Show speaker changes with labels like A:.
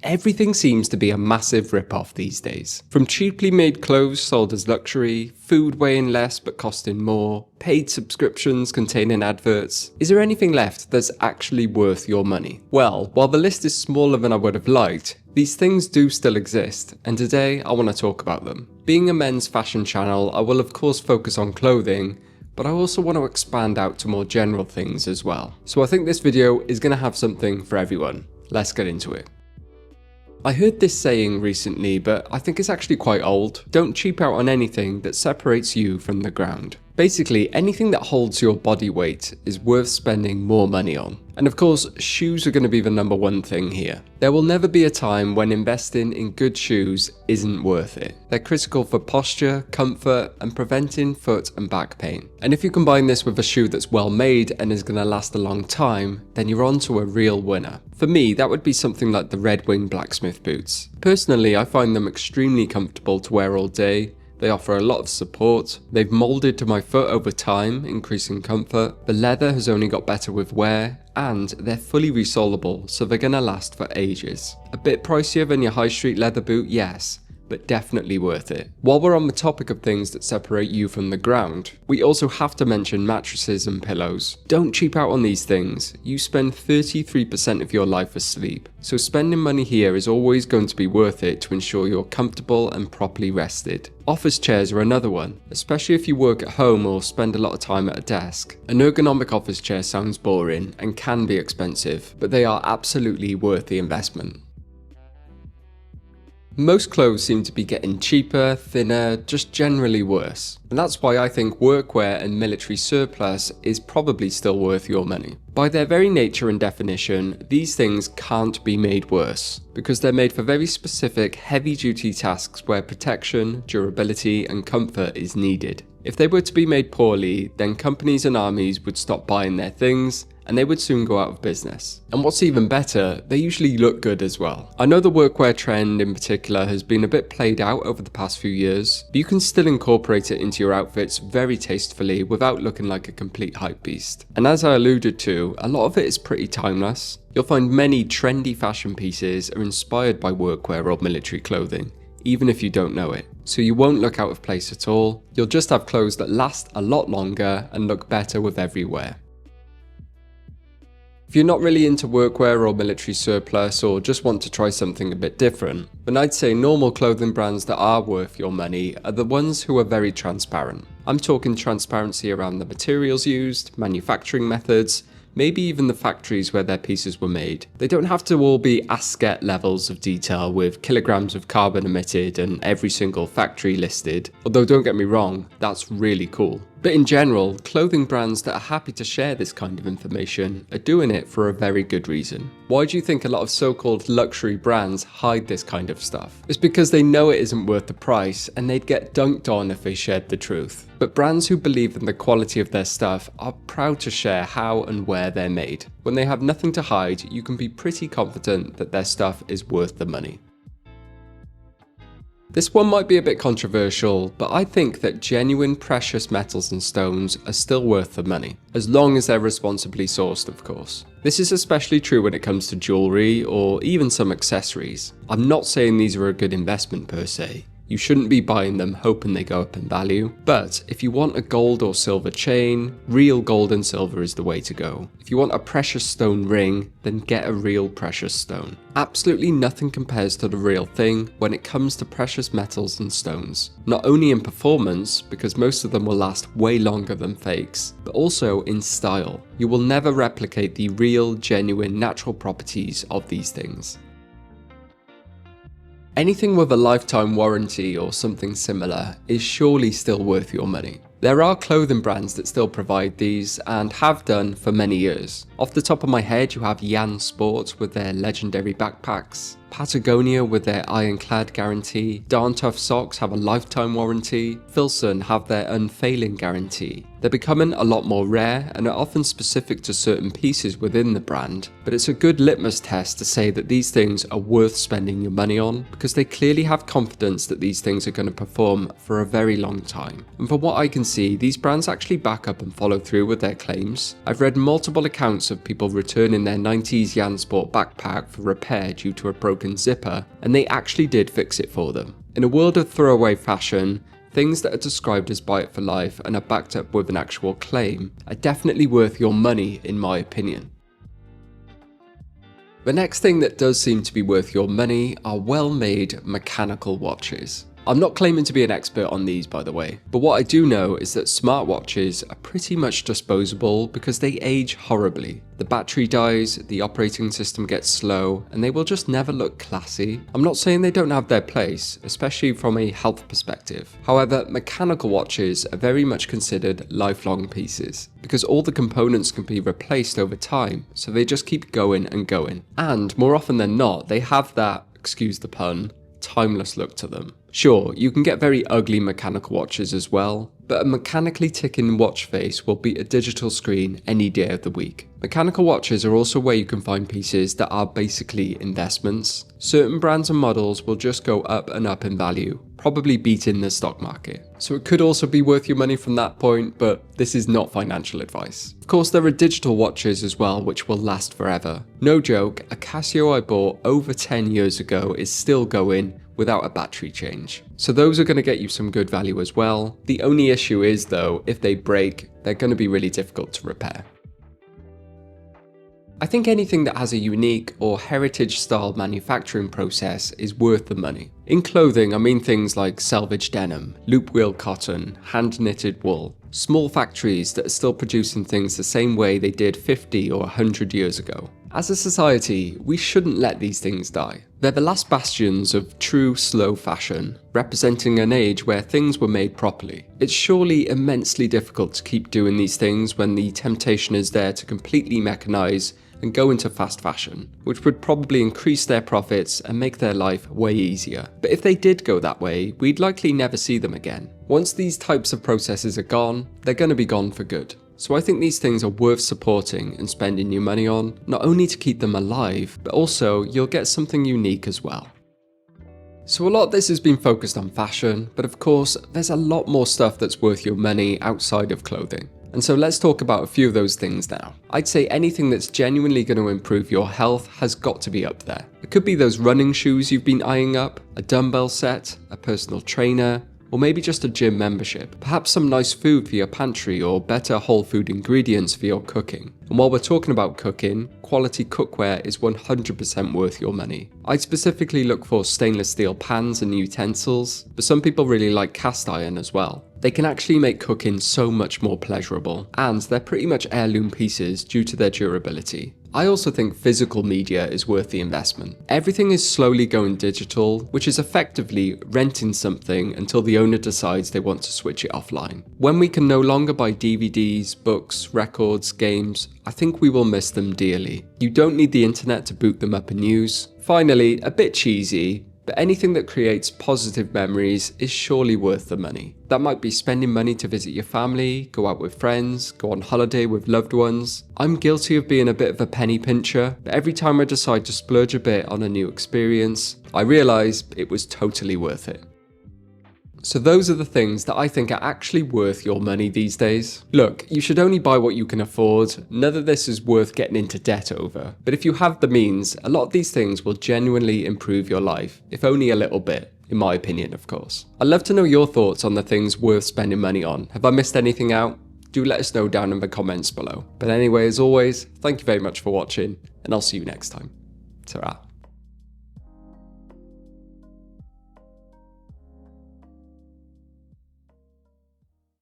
A: Everything seems to be a massive rip-off these days. From cheaply made clothes sold as luxury, food weighing less but costing more, paid subscriptions containing adverts. Is there anything left that's actually worth your money? Well, while the list is smaller than I would have liked, these things do still exist, and today I want to talk about them. Being a men's fashion channel, I will of course focus on clothing, but I also want to expand out to more general things as well. So I think this video is going to have something for everyone. Let's get into it. I heard this saying recently, but I think it's actually quite old. Don't cheap out on anything that separates you from the ground. Basically, anything that holds your body weight is worth spending more money on. And of course, shoes are going to be the number one thing here. There will never be a time when investing in good shoes isn't worth it. They're critical for posture, comfort, and preventing foot and back pain. And if you combine this with a shoe that's well made and is going to last a long time, then you're on to a real winner. For me, that would be something like the Red Wing blacksmith boots. Personally, I find them extremely comfortable to wear all day. They offer a lot of support, they've moulded to my foot over time, increasing comfort, the leather has only got better with wear, and they're fully resolable, so they're gonna last for ages. A bit pricier than your high street leather boot, yes, but definitely worth it. While we're on the topic of things that separate you from the ground, we also have to mention mattresses and pillows. Don't cheap out on these things. You spend 33% of your life asleep, so spending money here is always going to be worth it to ensure you're comfortable and properly rested. Office chairs are another one, especially if you work at home or spend a lot of time at a desk. An ergonomic office chair sounds boring and can be expensive, but they are absolutely worth the investment. Most clothes seem to be getting cheaper, thinner, just generally worse. And that's why I think workwear and military surplus is probably still worth your money. By their very nature and definition, these things can't be made worse, because they're made for very specific heavy-duty tasks where protection, durability, and comfort is needed. If they were to be made poorly, then companies and armies would stop buying their things, and they would soon go out of business. And what's even better, they usually look good as well. I know the workwear trend in particular has been a bit played out over the past few years, but you can still incorporate it into your outfits very tastefully without looking like a complete hype beast. And as I alluded to, a lot of it is pretty timeless. You'll find many trendy fashion pieces are inspired by workwear or military clothing, even if you don't know it. So you won't look out of place at all, you'll just have clothes that last a lot longer and look better with every wear. If you're not really into workwear or military surplus or just want to try something a bit different, then I'd say normal clothing brands that are worth your money are the ones who are very transparent. I'm talking transparency around the materials used, manufacturing methods, maybe even the factories where their pieces were made. They don't have to all be ascet levels of detail with kilograms of carbon emitted and every single factory listed, although don't get me wrong, that's really cool. But in general, clothing brands that are happy to share this kind of information are doing it for a very good reason. Why do you think a lot of so-called luxury brands hide this kind of stuff? It's because they know it isn't worth the price and they'd get dunked on if they shared the truth. But brands who believe in the quality of their stuff are proud to share how and where they're made. When they have nothing to hide, you can be pretty confident that their stuff is worth the money. This one might be a bit controversial, but I think that genuine precious metals and stones are still worth the money, as long as they're responsibly sourced, of course. This is especially true when it comes to jewellery or even some accessories. I'm not saying these are a good investment per se. You shouldn't be buying them hoping they go up in value, but if you want a gold or silver chain, real gold and silver is the way to go. If you want a precious stone ring, then get a real precious stone. Absolutely nothing compares to the real thing when it comes to precious metals and stones. Not only in performance, because most of them will last way longer than fakes, but also in style. You will never replicate the real, genuine, natural properties of these things. Anything with a lifetime warranty or something similar is surely still worth your money. There are clothing brands that still provide these and have done for many years. Off the top of my head, you have Jan Sport with their legendary backpacks, Patagonia with their ironclad guarantee, Darn Tough socks have a lifetime warranty, Filson have their unfailing guarantee. They're becoming a lot more rare and are often specific to certain pieces within the brand, but it's a good litmus test to say that these things are worth spending your money on because they clearly have confidence that these things are going to perform for a very long time. And from what I can see, these brands actually back up and follow through with their claims. I've read multiple accounts of people returning their 90s Jansport backpack for repair due to a broken zipper, and they actually did fix it for them. In a world of throwaway fashion, things that are described as buy it for life and are backed up with an actual claim are definitely worth your money, in my opinion. The next thing that does seem to be worth your money are well-made mechanical watches. I'm not claiming to be an expert on these, by the way, but what I do know is that smartwatches are pretty much disposable because they age horribly. The battery dies, the operating system gets slow, and they will just never look classy. I'm not saying they don't have their place, especially from a health perspective. However, mechanical watches are very much considered lifelong pieces because all the components can be replaced over time, so they just keep going and going. And more often than not, they have that, excuse the pun, timeless look to them. Sure, you can get very ugly mechanical watches as well, but a mechanically ticking watch face will beat a digital screen any day of the week. Mechanical watches are also where you can find pieces that are basically investments. Certain brands and models will just go up and up in value, probably beating the stock market. So it could also be worth your money from that point, but this is not financial advice. Of course, there are digital watches as well, which will last forever. No joke, a Casio I bought over 10 years ago is still going without a battery change. So those are going to get you some good value as well. The only issue is though, if they break, they're going to be really difficult to repair. I think anything that has a unique or heritage style manufacturing process is worth the money. In clothing, I mean things like selvage denim, loop wheel cotton, hand knitted wool, small factories that are still producing things the same way they did 50 or 100 years ago. As a society, we shouldn't let these things die. They're the last bastions of true slow fashion, representing an age where things were made properly. It's surely immensely difficult to keep doing these things when the temptation is there to completely mechanize and go into fast fashion, which would probably increase their profits and make their life way easier. But if they did go that way, we'd likely never see them again. Once these types of processes are gone, they're going to be gone for good. So I think these things are worth supporting and spending your money on, not only to keep them alive, but also you'll get something unique as well. So a lot of this has been focused on fashion, but of course, there's a lot more stuff that's worth your money outside of clothing. And so let's talk about a few of those things now. I'd say anything that's genuinely going to improve your health has got to be up there. It could be those running shoes you've been eyeing up, a dumbbell set, a personal trainer, or maybe just a gym membership. Perhaps some nice food for your pantry or better whole food ingredients for your cooking. And while we're talking about cooking, quality cookware is 100% worth your money. I'd specifically look for stainless steel pans and utensils, but some people really like cast iron as well. They can actually make cooking so much more pleasurable, and they're pretty much heirloom pieces due to their durability. I also think physical media is worth the investment. Everything is slowly going digital, which is effectively renting something until the owner decides they want to switch it offline. When we can no longer buy DVDs, books, records, games, I think we will miss them dearly. You don't need the internet to boot them up and use. Finally, a bit cheesy, but anything that creates positive memories is surely worth the money. That might be spending money to visit your family, go out with friends, go on holiday with loved ones. I'm guilty of being a bit of a penny pincher, but every time I decide to splurge a bit on a new experience, I realise it was totally worth it. So those are the things that I think are actually worth your money these days. Look, you should only buy what you can afford. None of this is worth getting into debt over. But if you have the means, a lot of these things will genuinely improve your life, if only a little bit, in my opinion, of course. I'd love to know your thoughts on the things worth spending money on. Have I missed anything out? Do let us know down in the comments below. But anyway, as always, thank you very much for watching, and I'll see you next time. Ta-ra.